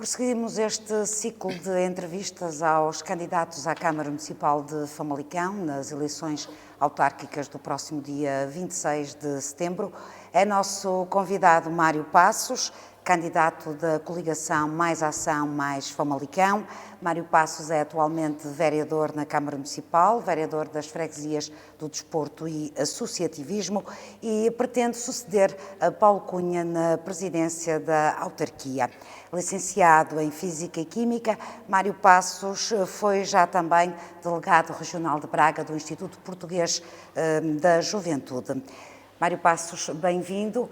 Prosseguimos este ciclo de entrevistas aos candidatos à Câmara Municipal de Famalicão nas eleições autárquicas do próximo dia 26 de setembro. É nosso convidado Mário Passos, candidato da coligação Mais Ação, Mais Famalicão. Mário Passos é atualmente vereador na Câmara Municipal, vereador das freguesias do Desporto e Associativismo e pretende suceder a Paulo Cunha na presidência da autarquia. Licenciado em Física e Química, Mário Passos foi já também delegado regional de Braga do Instituto Português da Juventude. Mário Passos, bem-vindo.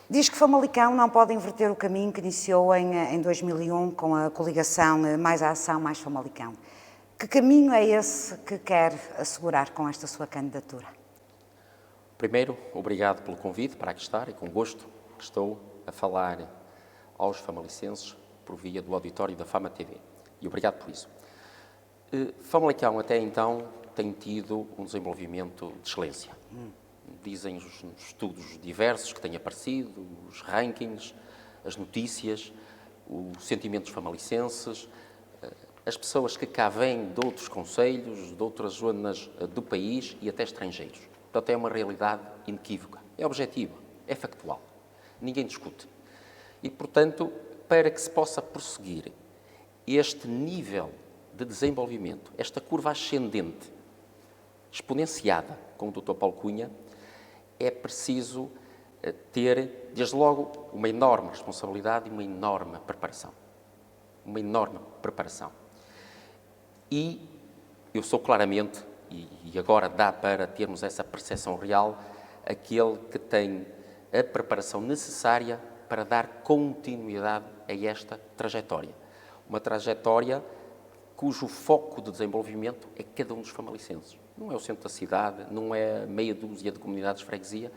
Diz que Famalicão não pode inverter o caminho que iniciou em 2001 com a coligação Mais Ação, Mais Famalicão. Que caminho é esse que quer assegurar com esta sua candidatura? Primeiro, obrigado pelo convite para aqui estar e com gosto estou a falar aos famalicenses por via do auditório da Fama TV. E obrigado por isso. Famalicão até então tem tido um desenvolvimento de excelência. Dizem os estudos diversos que têm aparecido, os rankings, as notícias, o sentimento dos famalicenses, as pessoas que cá vêm de outros concelhos, de outras zonas do país e até estrangeiros. Portanto, é uma realidade inequívoca, é objetiva, é factual. Ninguém discute. E, portanto, para que se possa prosseguir este nível de desenvolvimento, esta curva ascendente, exponenciada com o Dr. Paulo Cunha, é preciso ter, desde logo, uma enorme responsabilidade e uma enorme preparação. Uma enorme preparação. E eu sou claramente, e agora dá para termos essa percepção real, aquele que tem a preparação necessária para dar continuidade a esta trajetória. Uma trajetória cujo foco de desenvolvimento é cada um dos famalicenses. Não é o centro da cidade, não é meia dúzia de comunidades de freguesia,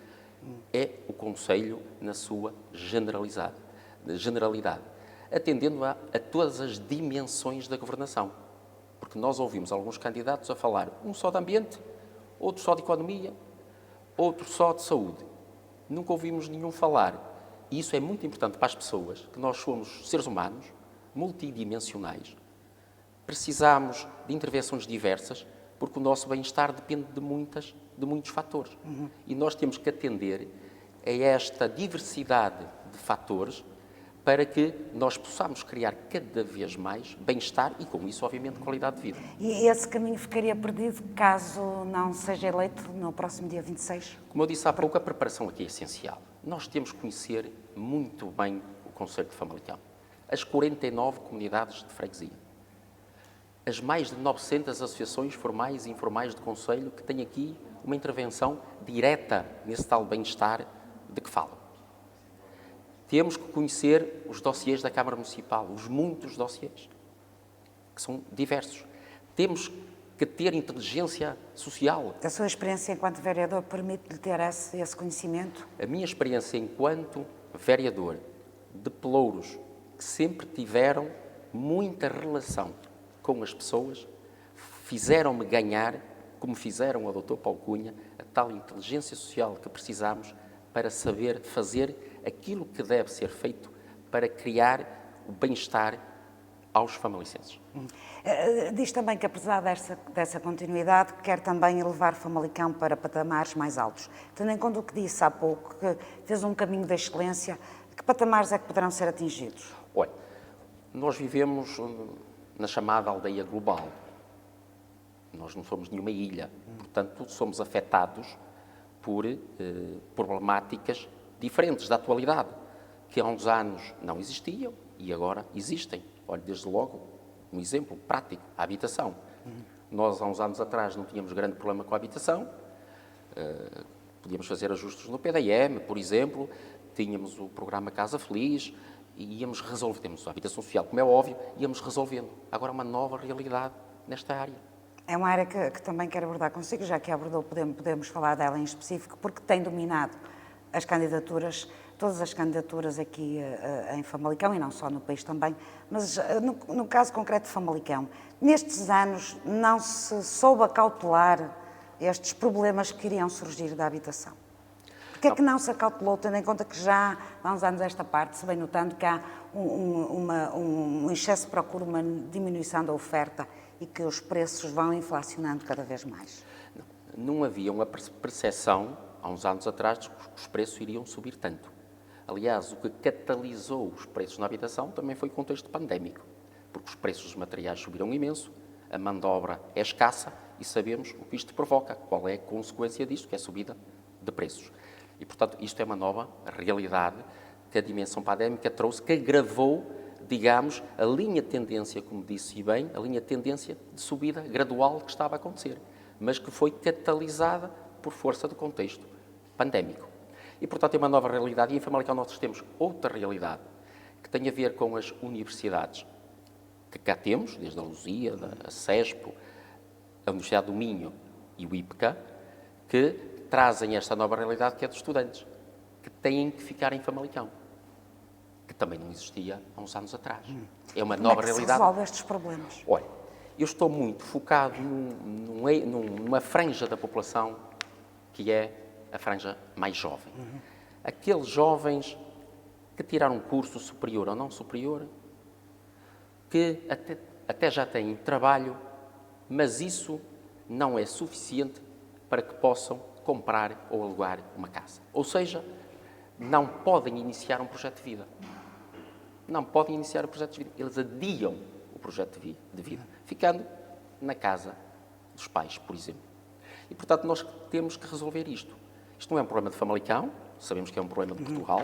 é o concelho na sua generalidade, atendendo a todas as dimensões da governação. Porque nós ouvimos alguns candidatos a falar um só de ambiente, outro só de economia, outro só de saúde. Nunca ouvimos nenhum falar. E isso é muito importante para as pessoas, que nós somos seres humanos, multidimensionais. Precisamos de intervenções diversas, porque o nosso bem-estar depende de muitos fatores. E nós temos que atender a esta diversidade de fatores para que nós possamos criar cada vez mais bem-estar e, com isso, obviamente, qualidade de vida. E esse caminho ficaria perdido caso não seja eleito no próximo dia 26? Como eu disse há pouco, a preparação aqui é essencial. Nós temos que conhecer muito bem o concelho de Famalicão, as 49 comunidades de freguesia, as mais de 900 associações formais e informais do concelho que têm aqui uma intervenção direta nesse tal bem-estar de que falam. Temos que conhecer os dossiês da Câmara Municipal, os muitos dossiês, que são diversos. Temos que ter inteligência social. A sua experiência enquanto vereador permite-lhe ter esse conhecimento? A minha experiência enquanto vereador de Pelouros, que sempre tiveram muita relação com as pessoas, fizeram-me ganhar, como fizeram ao Dr. Paulo Cunha, a tal inteligência social que precisamos para saber fazer aquilo que deve ser feito para criar o bem-estar aos famalicenses. Diz também que, apesar dessa continuidade, quer também elevar Famalicão para patamares mais altos. Tendo em conta o que disse há pouco, que fez um caminho da excelência, que patamares é que poderão ser atingidos? Olha, nós vivemos na chamada aldeia global. Nós não somos nenhuma ilha, portanto, somos afetados por problemáticas diferentes da atualidade, que há uns anos não existiam e agora existem. Olha, desde logo, um exemplo prático, a habitação. Nós, há uns anos atrás, não tínhamos grande problema com a habitação, podíamos fazer ajustes no PDM, por exemplo, tínhamos o programa Casa Feliz e íamos resolver, temos a habitação social, como é óbvio, íamos resolvendo. Agora, uma nova realidade nesta área. É uma área que também quero abordar consigo, já que abordou, podemos falar dela em específico, porque tem dominado as candidaturas, todas as candidaturas aqui em Famalicão, e não só no país também, mas no caso concreto de Famalicão, nestes anos não se soube acautelar estes problemas que iriam surgir da habitação. Porquê é que não se acautelou, tendo em conta que já há uns anos esta parte se vem notando que há um excesso de procura, uma diminuição da oferta e que os preços vão inflacionando cada vez mais? Não havia uma percepção, há uns anos atrás, de que os preços iriam subir tanto. Aliás, o que catalisou os preços na habitação também foi o contexto pandémico, porque os preços dos materiais subiram imenso, a mão de obra é escassa e sabemos o que isto provoca, qual é a consequência disto, que é a subida de preços. E, portanto, isto é uma nova realidade que a dimensão pandémica trouxe, que agravou, digamos, a linha de tendência, como disse bem, a linha de tendência de subida gradual que estava a acontecer, mas que foi catalisada por força do contexto pandémico. E, portanto, é uma nova realidade. E em Famalicão nós temos outra realidade que tem a ver com as universidades que cá temos, desde a Luzia, a CESPO, a Universidade do Minho e o IPCA, que trazem esta nova realidade que é dos estudantes, que têm que ficar em Famalicão, que também não existia há uns anos atrás. É uma nova realidade. Como é que se resolve estes problemas? Olha, eu estou muito focado numa franja da população que é a franja mais jovem. Aqueles jovens que tiraram um curso superior ou não superior, que até já têm trabalho, mas isso não é suficiente para que possam comprar ou alugar uma casa. Ou seja, não podem iniciar um projeto de vida. Não podem iniciar o projeto de vida. Eles adiam o projeto de vida, ficando na casa dos pais, por exemplo. E, portanto, nós temos que resolver isto. Isto não é um problema de Famalicão, sabemos que é um problema de Portugal,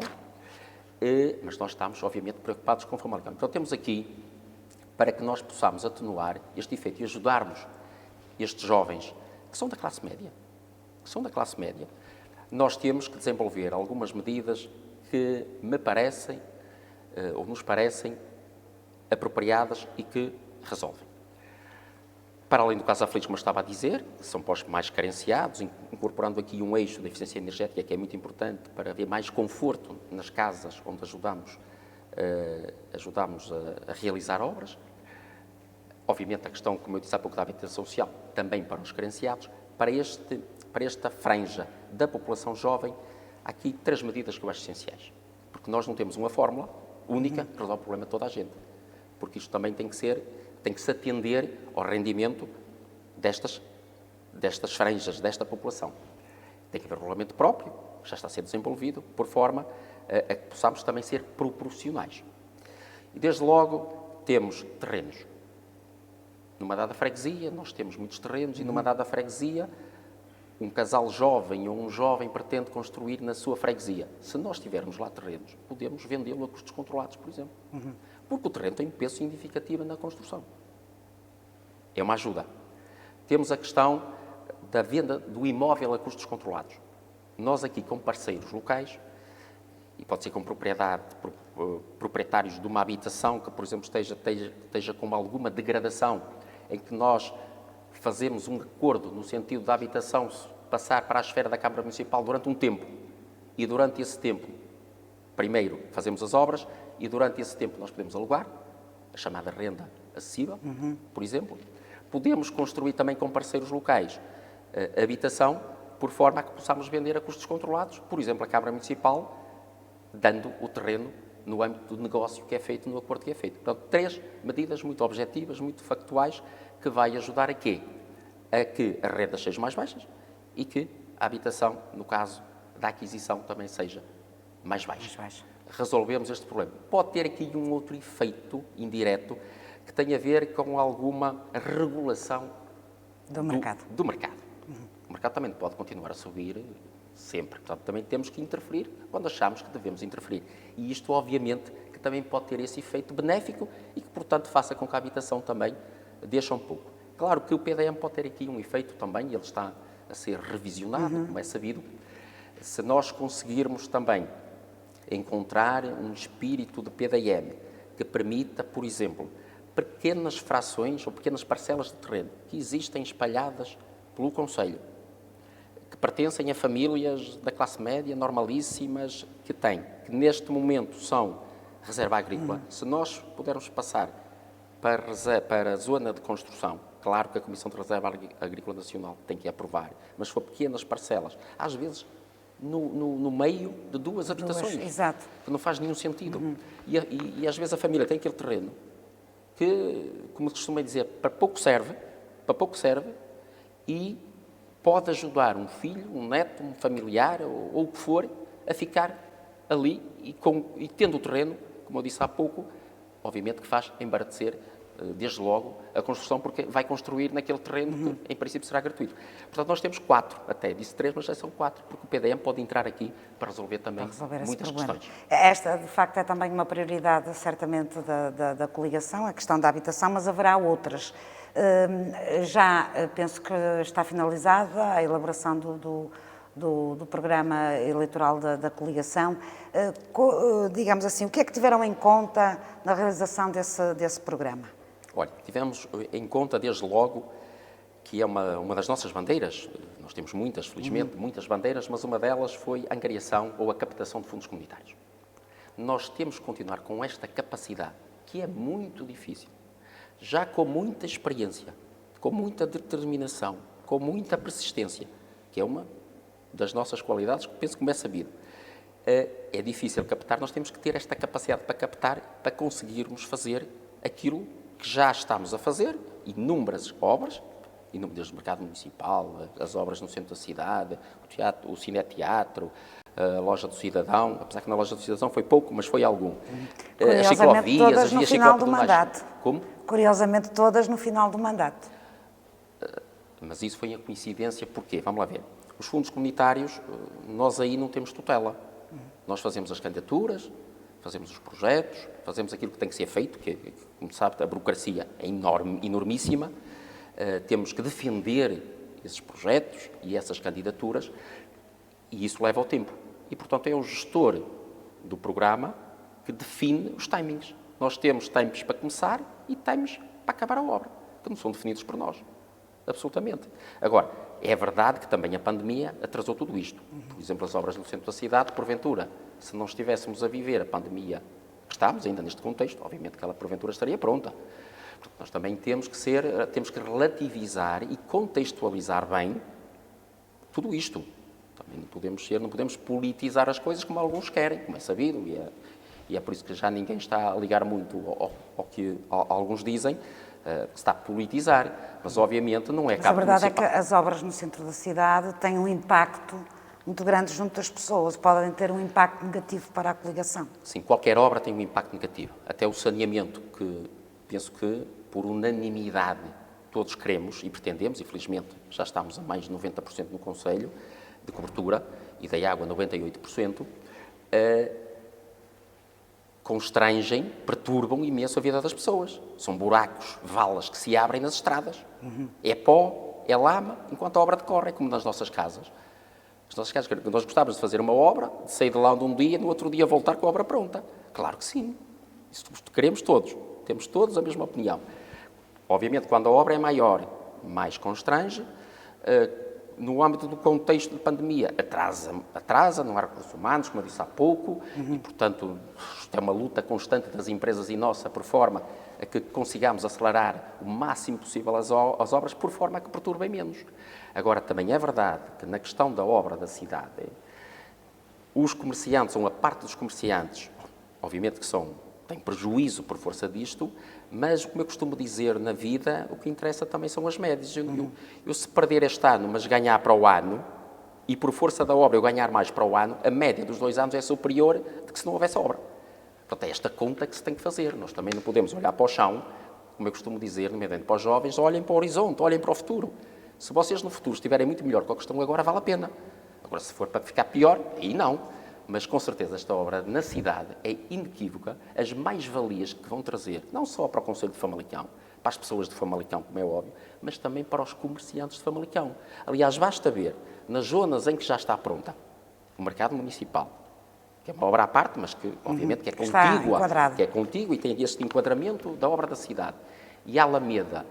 mas nós estamos, obviamente, preocupados com Famalicão. Então, temos aqui, para que nós possamos atenuar este efeito e ajudarmos estes jovens que são da classe média, nós temos que desenvolver algumas medidas que me parecem, ou nos parecem, apropriadas e que resolvem. Para além do caso aflitos, como eu estava a dizer, são para os mais carenciados, incorporando aqui um eixo da eficiência energética que é muito importante para haver mais conforto nas casas onde ajudamos a realizar obras. Obviamente, a questão, como eu disse há pouco, da habitação social, também para os carenciados. Para esta franja da população jovem, há aqui 3 medidas que eu acho essenciais. Porque nós não temos uma fórmula única que resolve o problema de toda a gente. Porque isto também tem que se atender ao rendimento destas franjas, desta população. Tem que haver um regulamento próprio, que já está a ser desenvolvido, por forma a que possamos também ser proporcionais. E, desde logo, temos terrenos. Numa dada freguesia, nós temos muitos terrenos e numa dada freguesia, um casal jovem ou um jovem pretende construir na sua freguesia. Se nós tivermos lá terrenos, podemos vendê-lo a custos controlados, por exemplo. Porque o terreno tem um peso significativo na construção. É uma ajuda. Temos a questão da venda do imóvel a custos controlados. Nós aqui, como parceiros locais, e pode ser com proprietários de uma habitação que, por exemplo, esteja com alguma degradação, em que nós fazemos um acordo no sentido da habitação passar para a esfera da Câmara Municipal durante um tempo. E durante esse tempo, primeiro fazemos as obras e durante esse tempo nós podemos alugar, a chamada renda acessível, por exemplo. Podemos construir também com parceiros locais habitação, por forma a que possamos vender a custos controlados, por exemplo, a Câmara Municipal, dando o terreno no âmbito do negócio que é feito, no acordo que é feito. Portanto, 3 medidas muito objetivas, muito factuais, que vai ajudar a quê? A que as rendas sejam mais baixas e que a habitação, no caso da aquisição, também seja mais baixa. Resolvemos este problema. Pode ter aqui um outro efeito indireto que tem a ver com alguma regulação do mercado. O mercado também pode continuar a subir sempre. Portanto, também temos que interferir quando achamos que devemos interferir. E isto, obviamente, que também pode ter esse efeito benéfico e que, portanto, faça com que a habitação também deixe um pouco. Claro que o PDM pode ter aqui um efeito também, e ele está a ser revisionado, como é sabido. Se nós conseguirmos também encontrar um espírito de PDM que permita, por exemplo, pequenas frações ou pequenas parcelas de terreno que existem espalhadas pelo Conselho, que pertencem a famílias da classe média, normalíssimas, que neste momento são reserva agrícola. Se nós pudermos passar para a zona de construção, claro que a Comissão de Reserva Agrícola Nacional tem que aprovar, mas se for pequenas parcelas, às vezes no meio de duas habitações. Exato. Que não faz nenhum sentido. E às vezes a família tem aquele terreno que, como se costuma dizer, para pouco serve, e pode ajudar um filho, um neto, um familiar, ou o que for, a ficar ali e tendo o terreno, como eu disse há pouco, obviamente que faz embaratecer, desde logo, a construção, porque vai construir naquele terreno que, em princípio, será gratuito. Portanto, nós temos 4, até disse 3, mas já são 4, porque o PDM pode entrar aqui para resolver também muitas questões. Esta, de facto, é também uma prioridade, certamente, da coligação, a questão da habitação, mas haverá outras. Já penso que está finalizada a elaboração do programa eleitoral da coligação. Digamos assim, o que é que tiveram em conta na realização desse programa? Olha, tivemos em conta desde logo que é uma das nossas bandeiras, nós temos muitas, felizmente, muitas bandeiras, mas uma delas foi a angariação ou a captação de fundos comunitários. Nós temos que continuar com esta capacidade, que é muito difícil, já com muita experiência, com muita determinação, com muita persistência, que é uma das nossas qualidades, que penso que me é sabido. É difícil captar, nós temos que ter esta capacidade para captar, para conseguirmos fazer aquilo que já estamos a fazer, inúmeras obras, desde o mercado municipal, as obras no centro da cidade, o cineteatro, a loja do cidadão, apesar que na loja do cidadão foi pouco, mas foi algum. As ciclovias, as vias ciclopedonais. Como? Curiosamente, todas no final do mandato. Mas isso foi a coincidência, porquê? Vamos lá ver. Os fundos comunitários, nós aí não temos tutela. Nós fazemos as candidaturas, fazemos os projetos, fazemos aquilo que tem que ser feito, que como sabe, a burocracia é enormíssima. Temos que defender esses projetos e essas candidaturas, e isso leva ao tempo. E, portanto, é o gestor do programa que define os timings. Nós temos tempos para começar e tempos para acabar a obra, que não são definidos por nós. Absolutamente. Agora, é verdade que também a pandemia atrasou tudo isto. Por exemplo, as obras no centro da cidade, porventura, se não estivéssemos a viver a pandemia que estamos ainda neste contexto, obviamente que ela porventura estaria pronta. Portanto, nós também temos que relativizar e contextualizar bem tudo isto. Também não podemos politizar as coisas como alguns querem, como é sabido, e é por isso que já ninguém está a ligar muito ao que alguns dizem, que se está a politizar, mas obviamente não é cabo municipal. Mas a verdade é que as obras no centro da cidade têm um impacto muito grande junto das pessoas, podem ter um impacto negativo para a coligação. Sim, qualquer obra tem um impacto negativo. Até o saneamento, que penso que por unanimidade todos queremos e pretendemos, e felizmente já estamos a mais de 90% no Conselho de cobertura, e da água 98%, constrangem, perturbam imenso a vida das pessoas. São buracos, valas que se abrem nas estradas. É pó, é lama, enquanto a obra decorre, é como nas nossas casas. As nossas casas, nós gostávamos de fazer uma obra, de sair de lá de um dia, no outro dia voltar com a obra pronta. Claro que sim. Isso queremos todos. Temos todos a mesma opinião. Obviamente, quando a obra é maior, mais constrange. No âmbito do contexto de pandemia, atrasa, não há recursos humanos, como eu disse há pouco, e, portanto, isto é uma luta constante das empresas e nossa, por forma a que consigamos acelerar o máximo possível as obras, por forma a que perturbem menos. Agora, também é verdade que na questão da obra da cidade, os comerciantes, ou a parte dos comerciantes, obviamente que têm prejuízo por força disto, mas, como eu costumo dizer na vida, o que interessa também são as médias. Eu se perder este ano, mas ganhar para o ano, e por força da obra eu ganhar mais para o ano, a média dos 2 anos é superior de que se não houvesse obra. Portanto, é esta conta que se tem que fazer. Nós também não podemos olhar para o chão, como eu costumo dizer, nomeadamente para os jovens, olhem para o horizonte, olhem para o futuro. Se vocês no futuro estiverem muito melhor que o que estão agora, vale a pena. Agora, se for para ficar pior, aí não. Mas, com certeza, esta obra na cidade é inequívoca, as mais-valias que vão trazer, não só para o Conselho de Famalicão, para as pessoas de Famalicão, como é óbvio, mas também para os comerciantes de Famalicão. Aliás, basta ver, nas zonas em que já está pronta, o mercado municipal, que é uma obra à parte, mas que, obviamente, que é contígua e tem este enquadramento da obra da cidade. E a Alameda,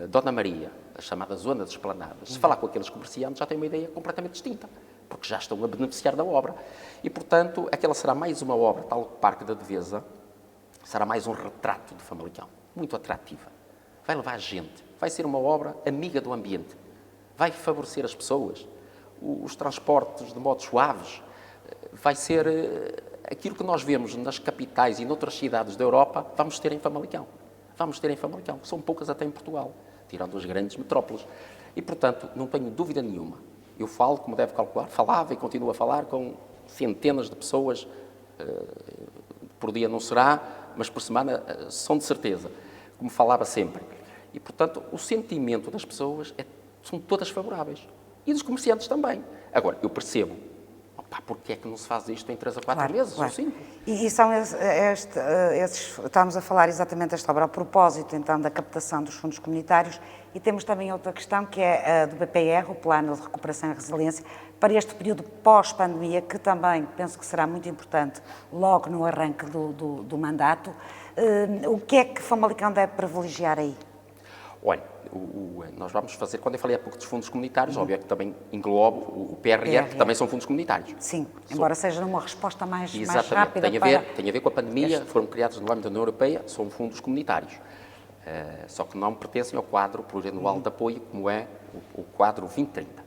Dona Maria, a chamada Zona das Esplanadas, se falar com aqueles comerciantes, já tem uma ideia completamente distinta, porque já estão a beneficiar da obra. E, portanto, aquela será mais uma obra, tal que o Parque da Devesa, será mais um retrato de Famalicão, muito atrativa. Vai levar gente, vai ser uma obra amiga do ambiente, vai favorecer as pessoas. os transportes de modos suaves, vai ser aquilo que nós vemos nas capitais e noutras cidades da Europa, vamos ter em Famalicão. Vamos ter em Famalicão, são poucas até em Portugal, tirando as grandes metrópoles. E, portanto, não tenho dúvida nenhuma. Eu falo, como deve calcular, falava e continuo a falar com centenas de pessoas, por dia não será, mas por semana são de certeza, como falava sempre. E, portanto, o sentimento das pessoas são todas favoráveis. E dos comerciantes também. Agora, eu percebo, porque é que não se faz isto em 3 a 4 meses ou 5? E são estamos a falar exatamente desta obra, a propósito, então, da captação dos fundos comunitários, e temos também outra questão, que é a do BPR, o Plano de Recuperação e Resiliência, para este período pós-pandemia, que também penso que será muito importante logo no arranque do mandato. O que é que Famalicão deve privilegiar aí? Olha, nós vamos fazer, quando eu falei há pouco dos fundos comunitários, óbvio que também englobo o PRR, que também são fundos comunitários. Sim, embora seja numa resposta mais Exatamente, rápida. Tem a ver com a pandemia, foram criados no âmbito da União Europeia, são fundos comunitários. Só que não pertencem ao quadro plurianual de apoio, como é o quadro 2030.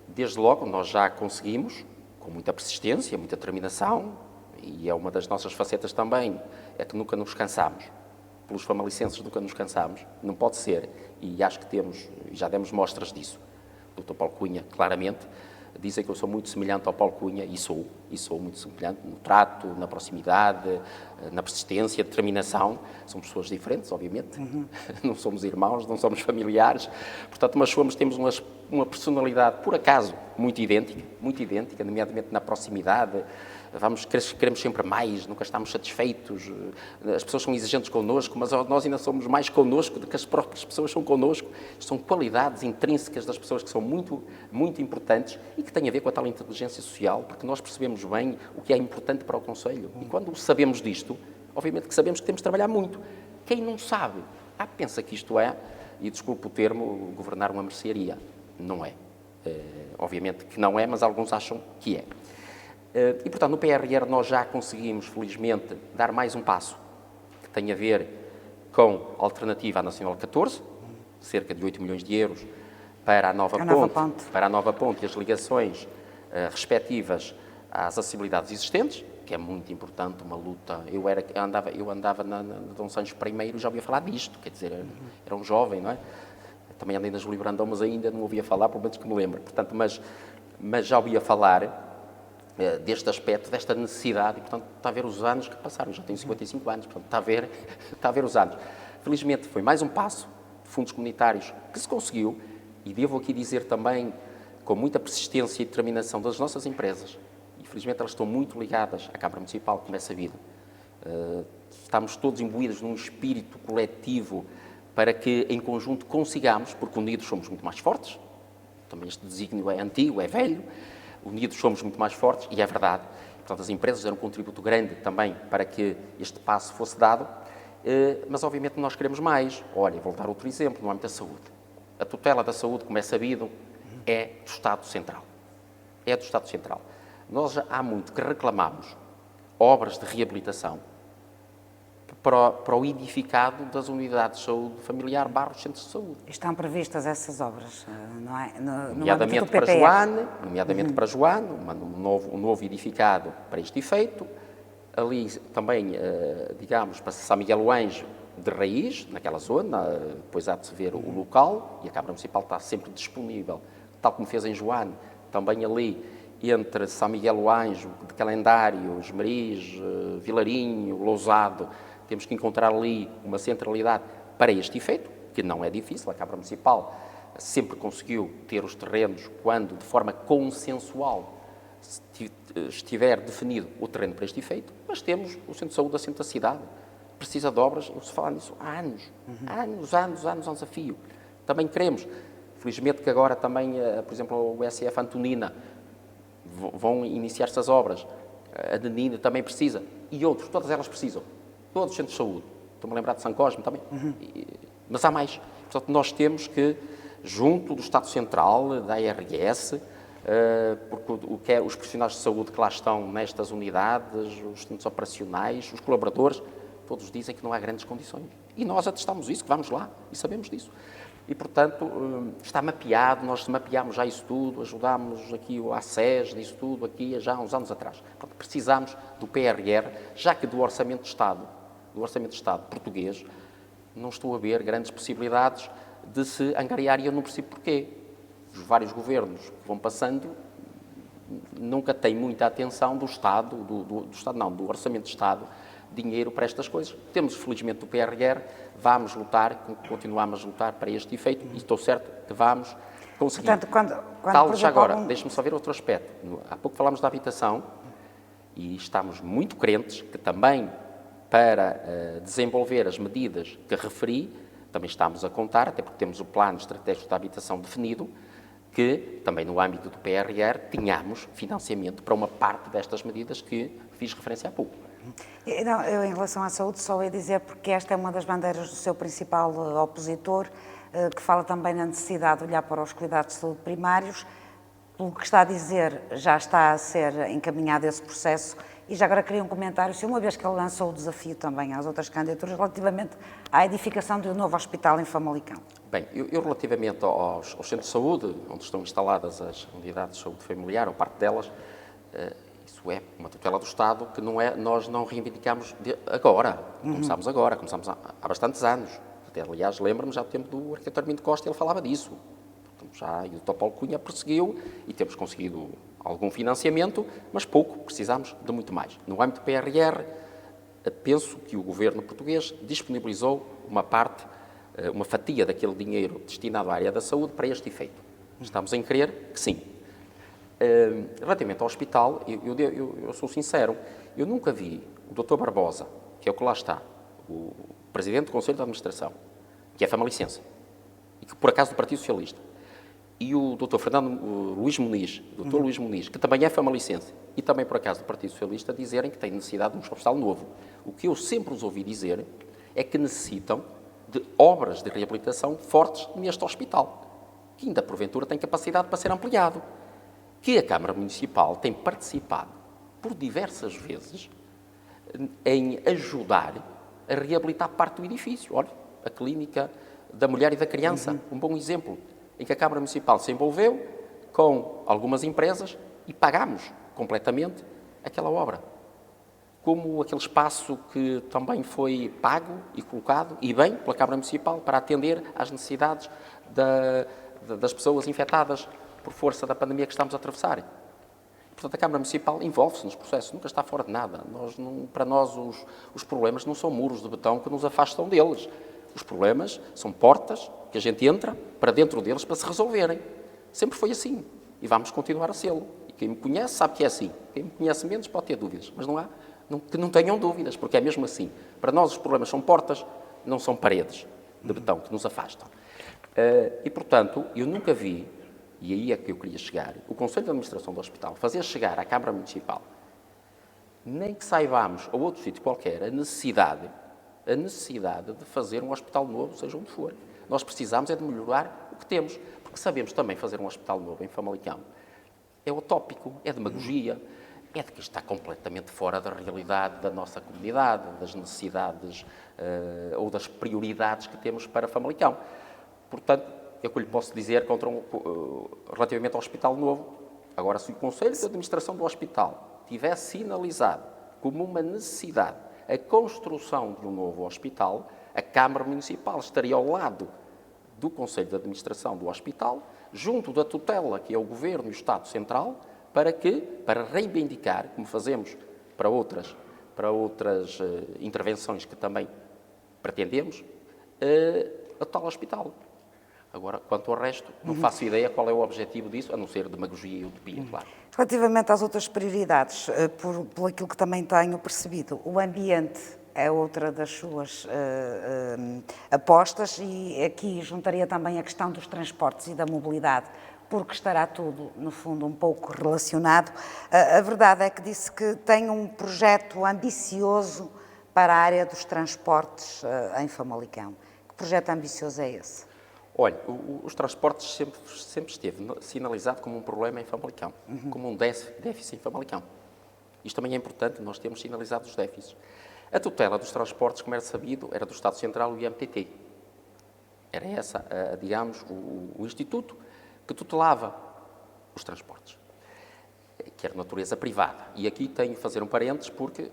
Desde logo, nós já conseguimos, com muita persistência, muita determinação, e é uma das nossas facetas também, é que nunca nos cansamos. Pelos famalicenses nunca nos cansamos, não pode ser, e acho que temos, e já demos mostras disso. O Dr. Paulo Cunha, claramente, dizem que eu sou muito semelhante ao Paulo Cunha, e sou muito semelhante no trato, na proximidade, na persistência, determinação. Somos pessoas diferentes, obviamente, não somos irmãos, não somos familiares, portanto, mas temos uma personalidade, por acaso, muito idêntica, nomeadamente na proximidade. Queremos sempre mais, nunca estamos satisfeitos, as pessoas são exigentes connosco, mas nós ainda somos mais connosco do que as próprias pessoas são connosco. São qualidades intrínsecas das pessoas que são muito, muito importantes e que têm a ver com a tal inteligência social, porque nós percebemos bem o que é importante para o Conselho. E quando sabemos disto, obviamente que sabemos que temos de trabalhar muito. Quem não sabe, pensa que isto é, e desculpe o termo, governar uma mercearia. Não é. Obviamente que não é, mas alguns acham que é. E, portanto, no PRR nós já conseguimos, felizmente, dar mais um passo, que tem a ver com a alternativa à Nacional 14, cerca de 8 milhões de euros para a nova ponte e as ligações respectivas às acessibilidades existentes, que é muito importante, uma luta. Eu andava na Dom Sancho I e já ouvia falar disto, quer dizer, era um jovem, não é? Também andei na Júlio Brandão, mas ainda não ouvia falar, pelo menos que me lembro. Portanto, mas já ouvia falar deste aspecto, desta necessidade, e, portanto, está a ver os anos que passaram, já tenho 55 anos, portanto, está a ver os anos. Felizmente, foi mais um passo de fundos comunitários que se conseguiu, e devo aqui dizer também, com muita persistência e determinação das nossas empresas, e felizmente elas estão muito ligadas à Câmara Municipal, como é sabido. Estamos todos imbuídos num espírito coletivo para que, em conjunto, consigamos, porque unidos somos muito mais fortes, também este desígnio é antigo, é velho, unidos somos muito mais fortes, e é verdade. Portanto, as empresas deram um contributo grande também para que este passo fosse dado, mas obviamente nós queremos mais. Olha, vou dar outro exemplo no âmbito da saúde. A tutela da saúde, como é sabido, é do Estado Central. É do Estado Central. Nós já há muito que reclamamos obras de reabilitação para o edificado das unidades de saúde familiar / centros de saúde. Estão previstas essas obras, não é? Nomeadamente para Joane, um novo edificado para este efeito. Ali também, digamos, para São Miguel do Anjo, de raiz, naquela zona, depois há de se ver o local, e a Câmara Municipal está sempre disponível, tal como fez em Joane, também ali entre São Miguel do Anjo, de Calendário, Esmeriz, Vilarinho, Lousado. Temos que encontrar ali uma centralidade para este efeito, que não é difícil. A Câmara Municipal sempre conseguiu ter os terrenos quando, de forma consensual, estiver definido o terreno para este efeito, mas temos o Centro de Saúde da Centro da Cidade. Precisa de obras, se fala nisso há anos a fio. Também queremos, felizmente que agora também, por exemplo, o SF Antonina vão iniciar estas obras. A Denina também precisa, e outros, todas elas precisam. Todos os centros de saúde. Estou-me a lembrar de São Cosme também. Mas há mais. Portanto, nós temos que, junto do Estado Central, da ARS, porque os profissionais de saúde que lá estão nestas unidades, os centros operacionais, os colaboradores, todos dizem que não há grandes condições. E nós atestamos isso, que vamos lá, e sabemos disso. E, portanto, está mapeado, nós mapeámos já isso tudo, ajudámos aqui o ACES, disso tudo, aqui já há uns anos atrás. Portanto, precisámos do PRR, já que do Orçamento de Estado português, não estou a ver grandes possibilidades de se angariar e eu não percebo porquê. Os vários governos que vão passando nunca têm muita atenção do Estado, do Orçamento de Estado, dinheiro para estas coisas. Temos, felizmente, o PRR, vamos lutar, continuamos a lutar para este efeito e estou certo que vamos conseguir. Portanto, quando Tal, já agora, deixe-me só ver outro aspecto. Há pouco falámos da habitação e estamos muito crentes que também para desenvolver as medidas que referi, também estamos a contar, até porque temos o plano estratégico da habitação definido, que também no âmbito do PRR tenhamos financiamento para uma parte destas medidas que fiz referência há pouco. Não, eu, em relação à saúde, só ia dizer, porque esta é uma das bandeiras do seu principal opositor, que fala também na necessidade de olhar para os cuidados de saúde primários. Pelo que está a dizer, já está a ser encaminhado esse processo. E já agora queria um comentário, se uma vez que ele lançou o desafio também às outras candidaturas, relativamente à edificação de um novo hospital em Famalicão. Bem, eu relativamente aos centros de saúde, onde estão instaladas as unidades de saúde familiar, ou parte delas, isso é uma tutela do Estado que nós não reivindicamos agora. Começámos agora, começámos há bastantes anos. Até, aliás, lembro-me já do tempo do arquiteto Armindo Costa, ele falava disso. Já, e o Dr. Paulo Cunha perseguiu e temos conseguido algum financiamento, mas pouco, precisamos de muito mais. No âmbito do PRR, penso que o governo português disponibilizou uma parte, uma fatia daquele dinheiro destinado à área da saúde para este efeito. Estamos em crer que sim. Relativamente ao hospital, eu sou sincero, eu nunca vi o Dr. Barbosa, que é o que lá está, o Presidente do Conselho de Administração, que é famalicense, e que por acaso do Partido Socialista, e o Dr. Luís Muniz, que também é famalicense, e também por acaso do Partido Socialista, dizerem que têm necessidade de um hospital novo. O que eu sempre os ouvi dizer é que necessitam de obras de reabilitação fortes neste hospital, que ainda porventura tem capacidade para ser ampliado, que a Câmara Municipal tem participado por diversas vezes em ajudar a reabilitar parte do edifício. Olha, a Clínica da Mulher e da Criança, um bom exemplo, em que a Câmara Municipal se envolveu com algumas empresas e pagámos completamente aquela obra. Como aquele espaço que também foi pago e colocado, e bem, pela Câmara Municipal, para atender às necessidades das pessoas infectadas por força da pandemia que estamos a atravessar. Portanto, a Câmara Municipal envolve-se nos processos, nunca está fora de nada. Para nós, os problemas não são muros de betão que nos afastam deles. Os problemas são portas que a gente entra para dentro deles para se resolverem. Sempre foi assim. E vamos continuar a sê-lo. E quem me conhece sabe que é assim. Quem me conhece menos pode ter dúvidas. Mas que não tenham dúvidas, porque é mesmo assim. Para nós os problemas são portas, não são paredes de betão que nos afastam. E, portanto, eu nunca vi, e aí é que eu queria chegar, o Conselho de Administração do Hospital fazer chegar à Câmara Municipal, nem que saibamos a outro sítio qualquer, a necessidade de fazer um hospital novo, seja onde for. Nós precisamos é de melhorar o que temos, porque sabemos também fazer um hospital novo em Famalicão. É utópico, é demagogia, é de que está completamente fora da realidade da nossa comunidade, das necessidades ou das prioridades que temos para Famalicão. Portanto, é o que eu lhe posso dizer relativamente ao hospital novo. Agora, se o Conselho de Administração do Hospital tivesse sinalizado como uma necessidade a construção de um novo hospital, a Câmara Municipal estaria ao lado do Conselho de Administração do Hospital, junto da tutela, que é o Governo e o Estado Central, para reivindicar, como fazemos para outras intervenções que também pretendemos, a tal hospital. Agora, quanto ao resto, não faço ideia qual é o objetivo disso, a não ser demagogia e utopia, claro. Relativamente às outras prioridades, por aquilo que também tenho percebido, o ambiente é outra das suas apostas e aqui juntaria também a questão dos transportes e da mobilidade, porque estará tudo, no fundo, um pouco relacionado. A verdade é que disse que tem um projeto ambicioso para a área dos transportes em Famalicão. Que projeto ambicioso é esse? Olha, os transportes sempre esteve sinalizado como um problema em Famalicão, como um déficit em Famalicão. Isto também é importante, nós temos sinalizado os déficits. A tutela dos transportes, como era sabido, era do Estado Central e o IMTT. Era essa, digamos, o instituto que tutelava os transportes, que era de natureza privada. E aqui tenho que fazer um parênteses porque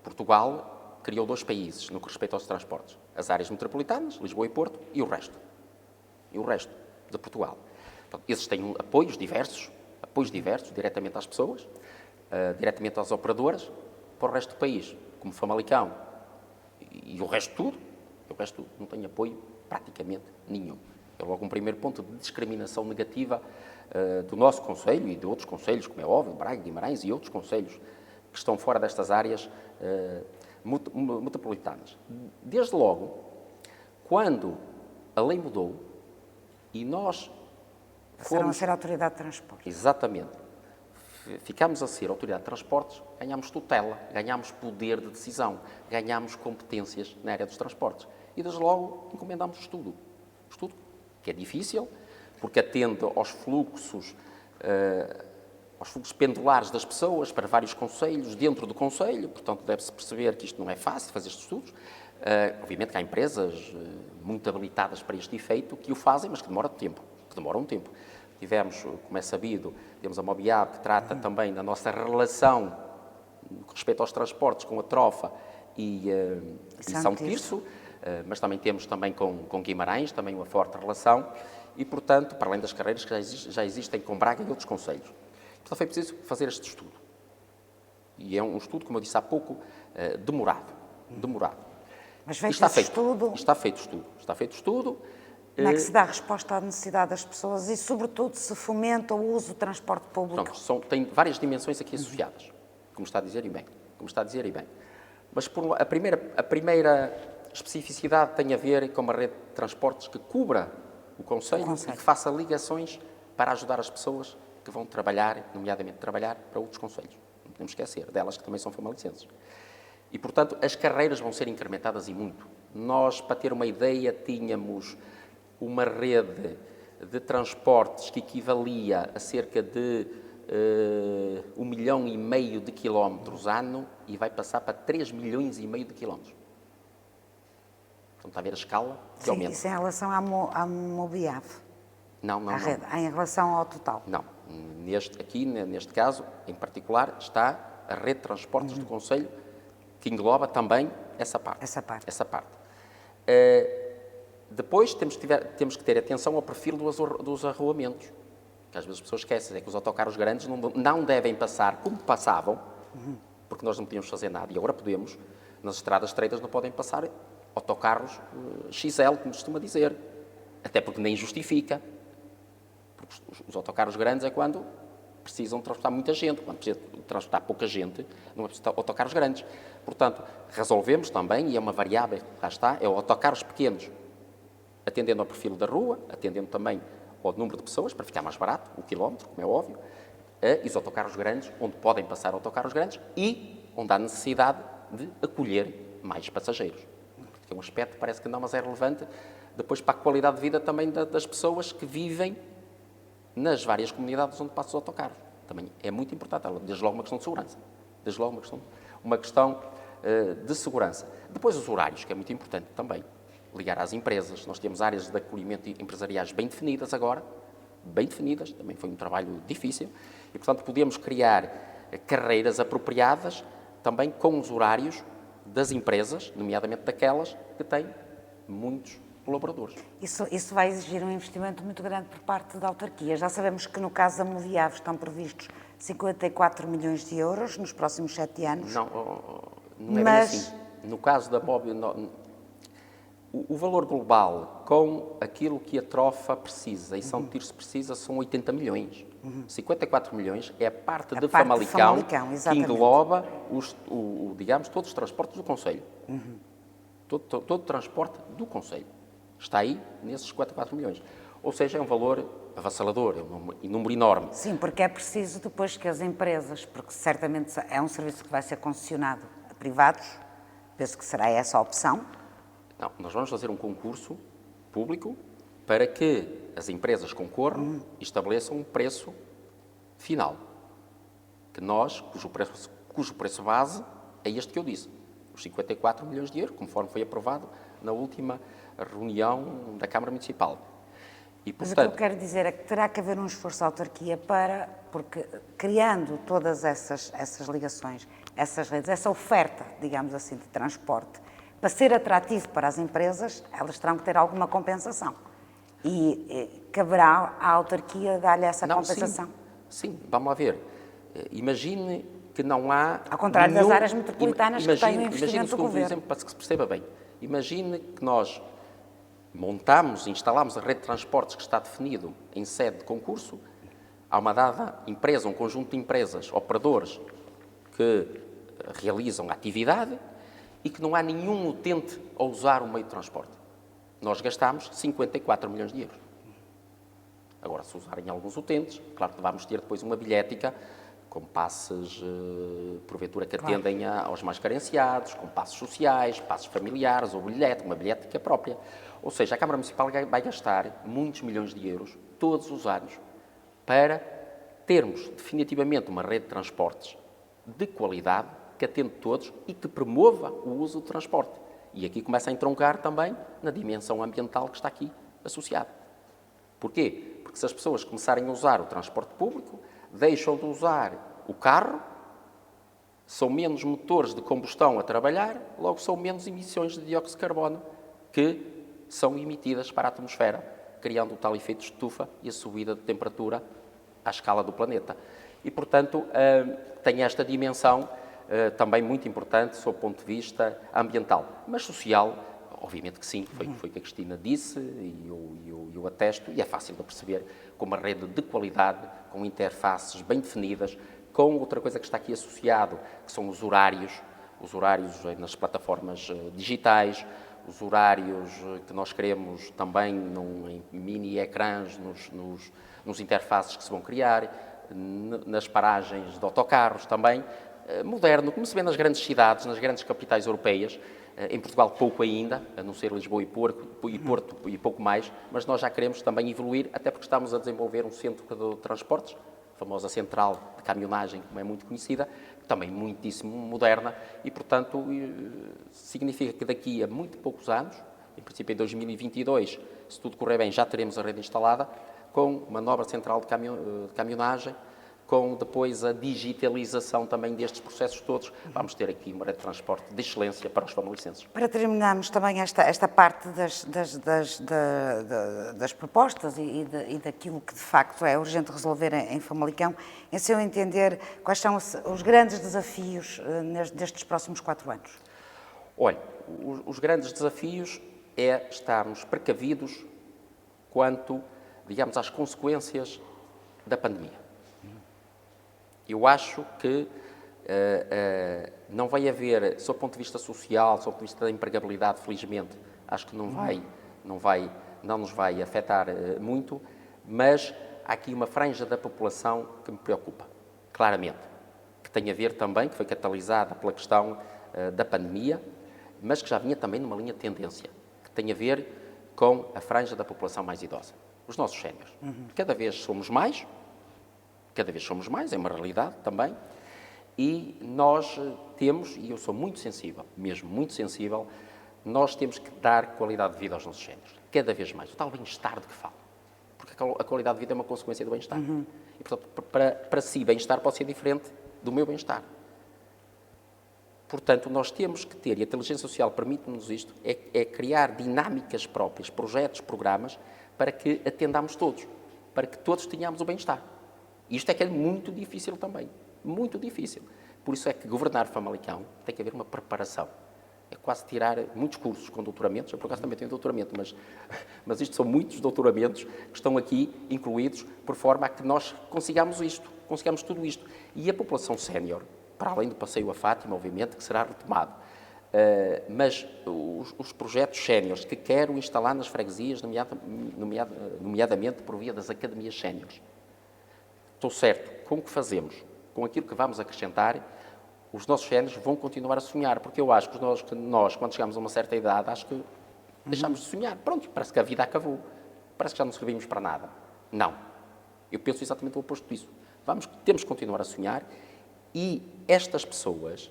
Portugal criou 2 países no que respeita aos transportes. As áreas metropolitanas, Lisboa e Porto, e o resto. E o resto de Portugal. Portanto, esses têm apoios diversos, diretamente às pessoas, diretamente às operadoras, para o resto do país, como Famalicão e o resto tudo, não tem apoio praticamente nenhum. É logo um primeiro ponto de discriminação negativa do nosso concelho e de outros concelhos, como é óbvio, Braga, Guimarães e outros concelhos que estão fora destas áreas metropolitanas. Desde logo, quando a lei mudou e nós Passaram a ser autoridade de transporte. Exatamente. Ficámos a ser autoridade de transportes, ganhámos tutela, ganhámos poder de decisão, ganhámos competências na área dos transportes. E, desde logo, encomendámos o estudo. Estudo que é difícil, porque atende aos fluxos pendulares das pessoas para vários concelhos, dentro do concelho, portanto, deve-se perceber que isto não é fácil, fazer estes estudos. Obviamente que há empresas muito habilitadas para este efeito que o fazem, mas que demoram um tempo. Tivemos, como é sabido, temos a Mobiab, que trata também da nossa relação com respeito aos transportes com a Trofa e São Tirso, mas também temos com Guimarães, também uma forte relação, e, portanto, para além das carreiras que já existem com Braga e outros concelhos. Portanto, foi preciso fazer este estudo. E é um estudo, como eu disse há pouco, demorado. Mas feito esse estudo... Está feito estudo. Como é que se dá resposta à necessidade das pessoas e, sobretudo, se fomenta o uso do transporte público? Pronto, tem várias dimensões aqui associadas, como está a dizer e bem. Mas a primeira especificidade tem a ver com uma rede de transportes que cubra o concelho e que faça ligações para ajudar as pessoas que vão trabalhar, nomeadamente trabalhar para outros concelhos. Não podemos esquecer delas que também são famalicenses. E, portanto, as carreiras vão ser incrementadas e muito. Nós, para ter uma ideia, tínhamos uma rede de transportes que equivalia a cerca de 1,5 milhão de quilómetros ano e vai passar para 3,5 milhões de quilómetros. Portanto, está a ver a escala que aumenta. Isso em relação à Mobiave? Não. Rede, em relação ao total? Não. Neste caso, em particular, está a rede de transportes do concelho, que engloba também essa parte. Depois temos que ter atenção ao perfil dos arruamentos, que às vezes as pessoas esquecem, é que os autocarros grandes não devem passar como passavam, porque nós não podíamos fazer nada, e agora podemos. Nas estradas estreitas não podem passar autocarros XL, como costuma dizer, até porque nem justifica. Porque os autocarros grandes é quando precisam transportar muita gente, quando precisam transportar pouca gente, não é preciso autocarros grandes. Portanto, resolvemos também, e é uma variável, lá está, é autocarros pequenos, atendendo ao perfil da rua, atendendo também ao número de pessoas, para ficar mais barato, o quilómetro, como é óbvio, e os autocarros grandes, onde podem passar autocarros grandes e onde há necessidade de acolher mais passageiros. Porque é um aspecto que parece que não, mas é relevante depois para a qualidade de vida também das pessoas que vivem nas várias comunidades onde passam os autocarros. Também é muito importante, desde logo uma questão de segurança. Uma questão de segurança. Depois os horários, que é muito importante também. Ligar às empresas. Nós temos áreas de acolhimento empresariais bem definidas agora, também foi um trabalho difícil, e, portanto, podemos criar carreiras apropriadas também com os horários das empresas, nomeadamente daquelas que têm muitos colaboradores. Isso vai exigir um investimento muito grande por parte da autarquia. Já sabemos que no caso da Mobiave estão previstos 54 milhões de euros nos próximos 7 anos. Não é bem assim. No caso da Mobiave, o valor global com aquilo que a Trofa precisa e São Tirso precisa são 80 milhões. 54 milhões é a parte de Famalicão que engloba digamos, todos os transportes do concelho. Todo o transporte do concelho. Está aí nesses 54 milhões. Ou seja, é um valor avassalador, é um número enorme. Sim, porque é preciso depois que as empresas, porque certamente é um serviço que vai ser concessionado a privados, penso que será essa a opção. Não, nós vamos fazer um concurso público para que as empresas concorram e estabeleçam um preço final. Cujo preço base é este que eu disse. os 54 milhões de euros, conforme foi aprovado na última reunião da Câmara Municipal. E, Mas o que eu quero dizer é que terá que haver um esforço da autarquia para, porque criando todas essas ligações, essas redes, essa oferta, digamos assim, de transporte, para ser atrativo para as empresas, elas terão que ter alguma compensação. E caberá à autarquia dar-lhe essa compensação. Sim, vamos lá ver. Imagine que não há... Ao contrário das áreas metropolitanas que têm o investimento do governo. Exemplo, para que se perceba bem. Imagine que nós montamos, instalamos a rede de transportes que está definido em sede de concurso, há uma dada empresa, um conjunto de empresas, operadores, que realizam a atividade e que não há nenhum utente a usar o meio de transporte. Nós gastamos 54 milhões de euros. Agora, se usarem alguns utentes, claro que vamos ter depois uma bilhética com passes, porventura, que atendem aos mais carenciados, com passes sociais, passes familiares, ou bilhete, uma bilhética própria. Ou seja, a Câmara Municipal vai gastar muitos milhões de euros, todos os anos, para termos definitivamente uma rede de transportes de qualidade, que atende todos e que promova o uso do transporte. E aqui começa a entroncar também na dimensão ambiental que está aqui associada. Porquê? Porque se as pessoas começarem a usar o transporte público, deixam de usar o carro, são menos motores de combustão a trabalhar, logo são menos emissões de dióxido de carbono que são emitidas para a atmosfera, criando o tal efeito de estufa e a subida de temperatura à escala do planeta. E, portanto, tem esta dimensão também muito importante, sob o ponto de vista ambiental. Mas social, obviamente que sim, foi o que a Cristina disse e eu atesto, e é fácil de perceber, com uma rede de qualidade, com interfaces bem definidas, com outra coisa que está aqui associado, que são os horários nas plataformas digitais, os horários que nós queremos também em mini ecrãs nos interfaces que se vão criar, nas paragens de autocarros também, moderno, como se vê nas grandes cidades, nas grandes capitais europeias, em Portugal pouco ainda, a não ser Lisboa e Porto e pouco mais, mas nós já queremos também evoluir, até porque estamos a desenvolver um centro de transportes, a famosa central de caminhonagem, como é muito conhecida, também muitíssimo moderna e, portanto, significa que daqui a muito poucos anos, em princípio em 2022, se tudo correr bem, já teremos a rede instalada, com uma nova central de caminhonagem, com depois a digitalização também destes processos todos, vamos ter aqui uma rede de transporte de excelência para os famalicenses. Para terminarmos também esta parte das propostas e daquilo que de facto é urgente resolver em Famalicão, em seu entender, quais são os grandes desafios destes próximos 4 anos? Olha, os grandes desafios é estarmos precavidos quanto, digamos, às consequências da pandemia. Eu acho que não vai haver, sob o ponto de vista social, sob o ponto de vista da empregabilidade, felizmente, acho que não nos vai afetar muito, mas há aqui uma franja da população que me preocupa, claramente, que tem a ver também, que foi catalisada pela questão da pandemia, mas que já vinha também numa linha de tendência, que tem a ver com a franja da população mais idosa, os nossos séniores. Cada vez somos mais, é uma realidade também, e nós temos, e eu sou muito sensível, mesmo muito sensível, nós temos que dar qualidade de vida aos nossos séniores, cada vez mais, o tal bem-estar de que falo, porque a qualidade de vida é uma consequência do bem-estar. E, portanto, para si, bem-estar pode ser diferente do meu bem-estar. Portanto, nós temos que ter, e a inteligência social permite-nos isto, é criar dinâmicas próprias, projetos, programas, para que atendamos todos, para que todos tenhamos o bem-estar. Isto é que é muito difícil também, muito difícil. Por isso é que governar Famalicão tem que haver uma preparação. É quase tirar muitos cursos com doutoramentos, eu por acaso também tenho doutoramento, mas isto são muitos doutoramentos que estão aqui incluídos por forma a que nós consigamos tudo isto. E a população sénior, para além do passeio a Fátima, obviamente, que será retomado, mas os projetos séniores que quero instalar nas freguesias, nomeadamente por via das academias séniores. Estou certo, com o que fazemos, com aquilo que vamos acrescentar, os nossos séniores vão continuar a sonhar, porque eu acho que nós, quando chegamos a uma certa idade, acho que deixamos de sonhar. Pronto, parece que a vida acabou. Parece que já não servimos para nada. Não. Eu penso exatamente o oposto disso. Temos que continuar a sonhar e estas pessoas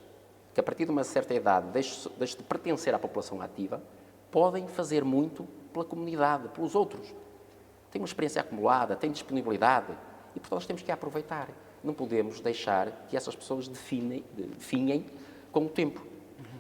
que a partir de uma certa idade deixam de pertencer à população ativa, podem fazer muito pela comunidade, pelos outros. Têm uma experiência acumulada, têm disponibilidade e, portanto, nós temos que a aproveitar. Não podemos deixar que essas pessoas definhem com o tempo.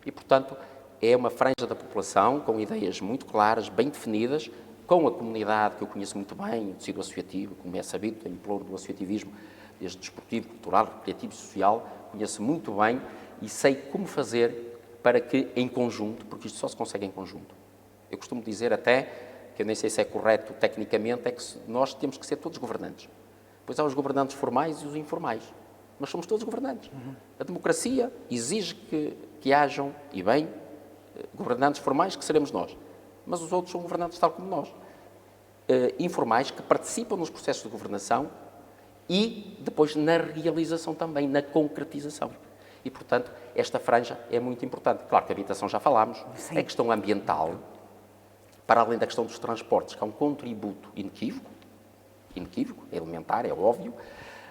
E, portanto, é uma franja da população com ideias muito claras, bem definidas, com a comunidade que eu conheço muito bem, o tecido associativo, como é sabido, tenho pluro do associativismo, desde desportivo, cultural, recreativo e social, conheço muito bem e sei como fazer para que, em conjunto, porque isto só se consegue em conjunto. Eu costumo dizer até, que eu nem sei se é correto tecnicamente, é que nós temos que ser todos governantes. Pois há os governantes formais e os informais. Mas somos todos governantes. A democracia exige que hajam, e bem, governantes formais, que seremos nós. Mas os outros são governantes tal como nós. Informais, que participam nos processos de governação e depois na realização também, na concretização. E, portanto, esta franja é muito importante. Claro que a habitação já falámos. Sim. A questão ambiental, para além da questão dos transportes, que é um contributo inequívoco, é elementar, é óbvio,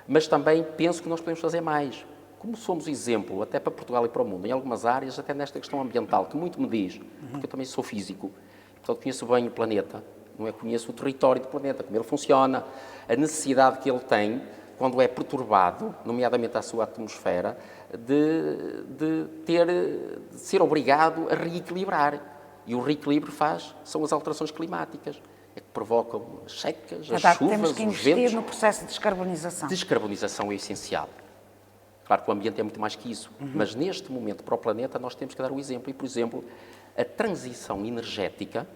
mas também penso que nós podemos fazer mais. Como somos exemplo, até para Portugal e para o mundo, em algumas áreas, até nesta questão ambiental, que muito me diz, porque eu também sou físico, portanto conheço bem o planeta, não é? Conheço o território do planeta, como ele funciona, a necessidade que ele tem, quando é perturbado, nomeadamente a sua atmosfera, de ser obrigado a reequilibrar. E o reequilíbrio são as alterações climáticas, que provocam as secas, as chuvas, temos que os investir ventos. no processo de descarbonização. Descarbonização é essencial. Claro que o ambiente é muito mais que isso, mas neste momento, para o planeta, nós temos que dar o exemplo. E, por exemplo, a transição energética,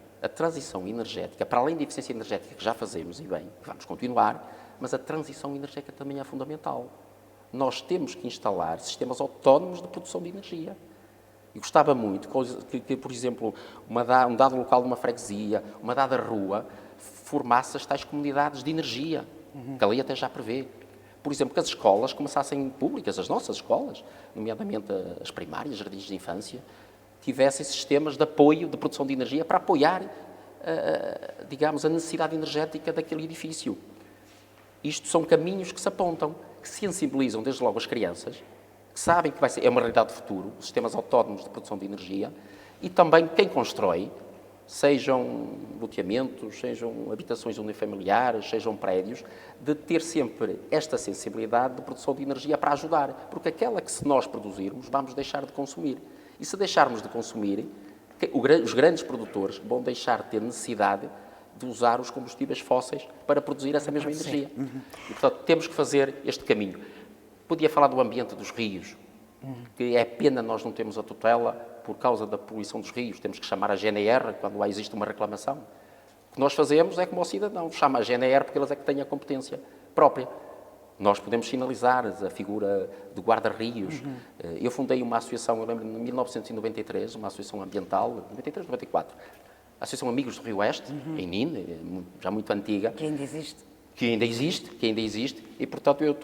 para além da eficiência energética que já fazemos, e bem, que vamos continuar, mas a transição energética também é fundamental. Nós temos que instalar sistemas autónomos de produção de energia. E gostava muito que por exemplo, um dado local de uma freguesia, uma dada rua, formasse as tais comunidades de energia, que a lei até já prevê. Por exemplo, que as escolas começassem públicas, as nossas escolas, nomeadamente as primárias, jardins de infância, tivessem sistemas de apoio, de produção de energia para apoiar, digamos, a necessidade energética daquele edifício. Isto são caminhos que se apontam, que sensibilizam desde logo as crianças, que sabem que é uma realidade de futuro, os sistemas autónomos de produção de energia, e também quem constrói, sejam loteamentos, sejam habitações unifamiliares, sejam prédios, de ter sempre esta sensibilidade de produção de energia para ajudar, porque aquela que se nós produzirmos, vamos deixar de consumir. E se deixarmos de consumir, os grandes produtores vão deixar de ter necessidade de usar os combustíveis fósseis para produzir essa mesma energia. E, portanto, temos que fazer este caminho. Podia falar do ambiente dos rios, que é pena nós não termos a tutela por causa da poluição dos rios. Temos que chamar a GNR quando lá existe uma reclamação. O que nós fazemos é como o cidadão, chama a GNR porque eles é que têm a competência própria. Nós podemos sinalizar a figura do guarda-rios. Eu fundei uma associação, eu lembro, em 1993, uma associação ambiental, 93, 94, a Associação Amigos do Rio Oeste, em Nine, já muito antiga. Que ainda existe. Que ainda existe, e, portanto, eu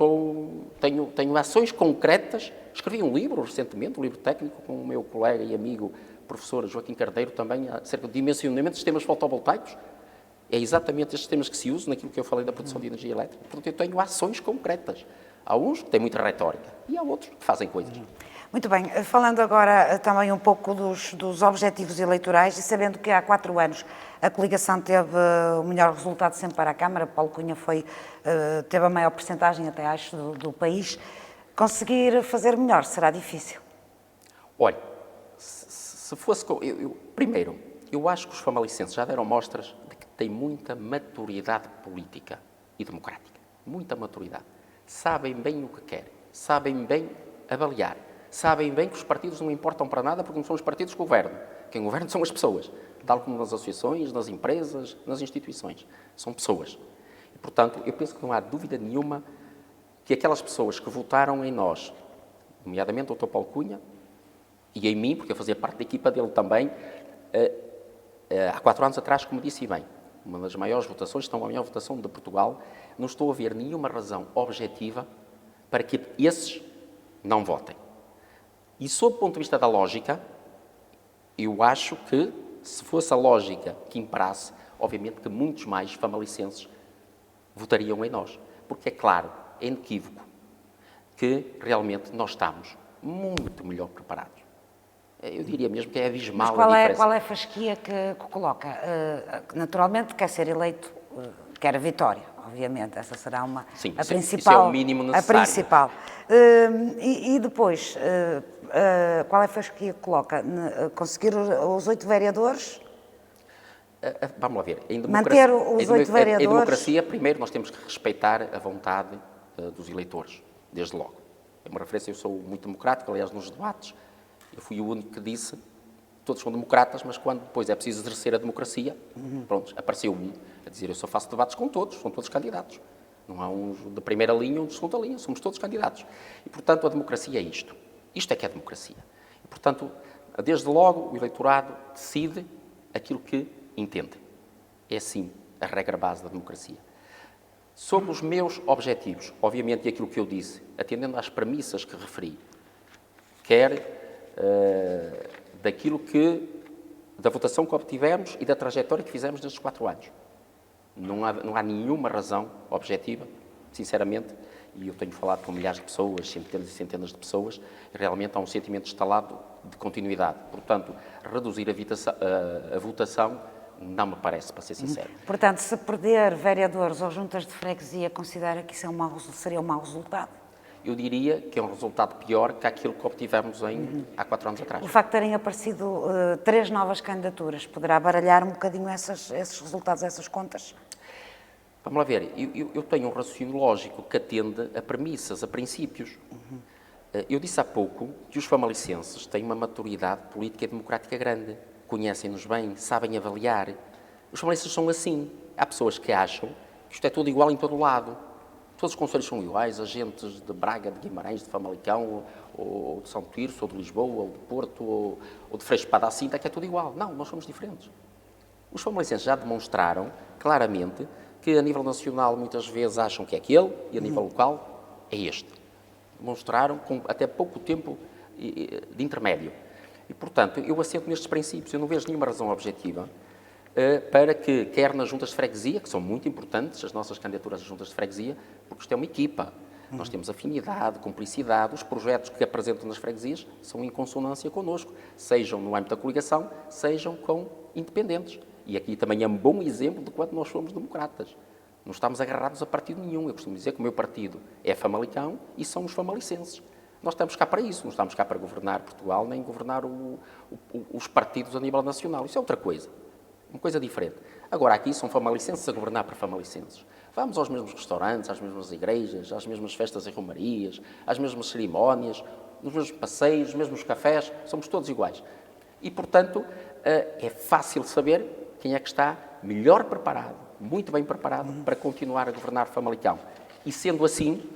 tenho ações concretas. Escrevi um livro recentemente, um livro técnico, com o meu colega e amigo, professor Joaquim Cardeiro, também, acerca do dimensionamento de sistemas fotovoltaicos. É exatamente estes sistemas que se usam naquilo que eu falei da produção de energia elétrica. Portanto, eu tenho ações concretas. Há uns que têm muita retórica e há outros que fazem coisas. Muito bem, falando agora também um pouco dos objetivos eleitorais e sabendo que há 4 anos a coligação teve o melhor resultado sempre para a Câmara, Paulo Cunha teve a maior percentagem, até acho, do país, conseguir fazer melhor será difícil? Olha, se fosse... Primeiro, eu acho que os famalicenses já deram mostras de que têm muita maturidade política e democrática. Muita maturidade. Sabem bem o que querem, sabem bem avaliar. Sabem bem que os partidos não importam para nada porque não são os partidos que governam. Quem governa são as pessoas, tal como nas associações, nas empresas, nas instituições. São pessoas. E, portanto, eu penso que não há dúvida nenhuma que aquelas pessoas que votaram em nós, nomeadamente o Dr. Paulo Cunha, e em mim, porque eu fazia parte da equipa dele também, há 4 anos atrás, como disse bem, uma das maiores votações, estão a maior votação de Portugal, não estou a ver nenhuma razão objetiva para que esses não votem. E, sob o ponto de vista da lógica, eu acho que, se fosse a lógica que imperasse, obviamente que muitos mais famalicenses votariam em nós. Porque é claro, é inequívoco, que realmente nós estamos muito melhor preparados. Eu diria mesmo que é abismal Mas a diferença. qual é a fasquia que coloca? Naturalmente quer ser eleito, quer a vitória, obviamente, essa será Sim, a isso principal. é o mínimo necessário. A principal. E depois, qual é a fasquia que coloca? Conseguir os 8 vereadores? Vamos lá ver. Manter os 8 vereadores? Em democracia, primeiro nós temos que respeitar a vontade dos eleitores, desde logo. É uma referência, eu sou muito democrático, aliás, nos debates, eu fui o único que disse, todos são democratas, mas quando depois é preciso exercer a democracia, pronto, apareceu um a dizer, eu só faço debates com todos, são todos candidatos. Não há uns de primeira linha, uns de segunda linha, somos todos candidatos. E, portanto, a democracia é isto. Isto é que é democracia. E, portanto, desde logo, o eleitorado decide aquilo que entende. É assim a regra base da democracia. Sobre os meus objetivos, obviamente, e aquilo que eu disse, atendendo às premissas que referi, quer da votação que obtivemos e da trajetória que fizemos nestes 4 anos. Não há nenhuma razão objetiva, sinceramente, e eu tenho falado com milhares de pessoas, centenas e centenas de pessoas, realmente há um sentimento instalado de continuidade. Portanto, reduzir a votação não me parece, para ser sincero. Portanto, se perder vereadores ou juntas de freguesia, considera que isso seria um mau resultado? Eu diria que é um resultado pior que aquilo que obtivemos há 4 anos atrás. O facto de terem aparecido 3 novas candidaturas poderá baralhar um bocadinho esses resultados, essas contas? Vamos lá ver, eu tenho um raciocínio lógico que atende a premissas, a princípios. Eu disse há pouco que os famalicenses têm uma maturidade política e democrática grande, conhecem-nos bem, sabem avaliar. Os famalicenses são assim. Há pessoas que acham que isto é tudo igual em todo o lado. Todos os concelhos são iguais, agentes de Braga, de Guimarães, de Famalicão, ou de São Tirso, ou de Lisboa, ou de Porto, ou de Freixo Espada à Cinta, que é tudo igual. Não, nós somos diferentes. Os famalicenses já demonstraram claramente que a nível nacional muitas vezes acham que é aquele e a nível local é este. Demonstraram com até pouco tempo de intermédio. E, portanto, eu assento nestes princípios. Eu não vejo nenhuma razão objetiva para que, quer nas juntas de freguesia, que são muito importantes, as nossas candidaturas às juntas de freguesia, porque isto é uma equipa. Nós temos afinidade, cumplicidade, os projetos que apresentam nas freguesias são em consonância connosco, sejam no âmbito da coligação, sejam com independentes. E aqui também é um bom exemplo de quando nós somos democratas. Não estamos agarrados a partido nenhum. Eu costumo dizer que o meu partido é Famalicão e são os famalicenses. Nós estamos cá para isso, não estamos cá para governar Portugal, nem governar os partidos a nível nacional. Isso é outra coisa, uma coisa diferente. Agora, aqui são famalicenses a governar para famalicenses. Vamos aos mesmos restaurantes, às mesmas igrejas, às mesmas festas e romarias, às mesmas cerimónias, nos mesmos passeios, nos mesmos cafés, somos todos iguais. E, portanto, é fácil saber quem é que está melhor preparado, muito bem preparado, para continuar a governar Famalicão. E, sendo assim,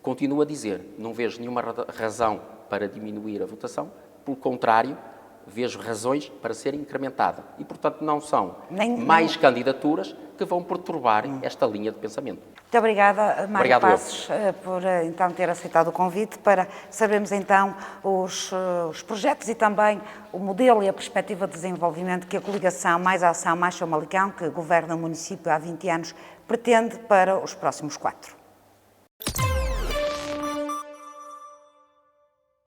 continuo a dizer, não vejo nenhuma razão para diminuir a votação, pelo contrário, vejo razões para ser incrementada. E, portanto, não são mais candidaturas que vão perturbar esta linha de pensamento. Muito obrigada, Mário Passos, eu. por então ter aceitado o convite para sabermos então os projetos e também o modelo e a perspectiva de desenvolvimento que a coligação Mais Ação, Mais Famalicão, que governa o município há 20 anos, pretende para os próximos 4.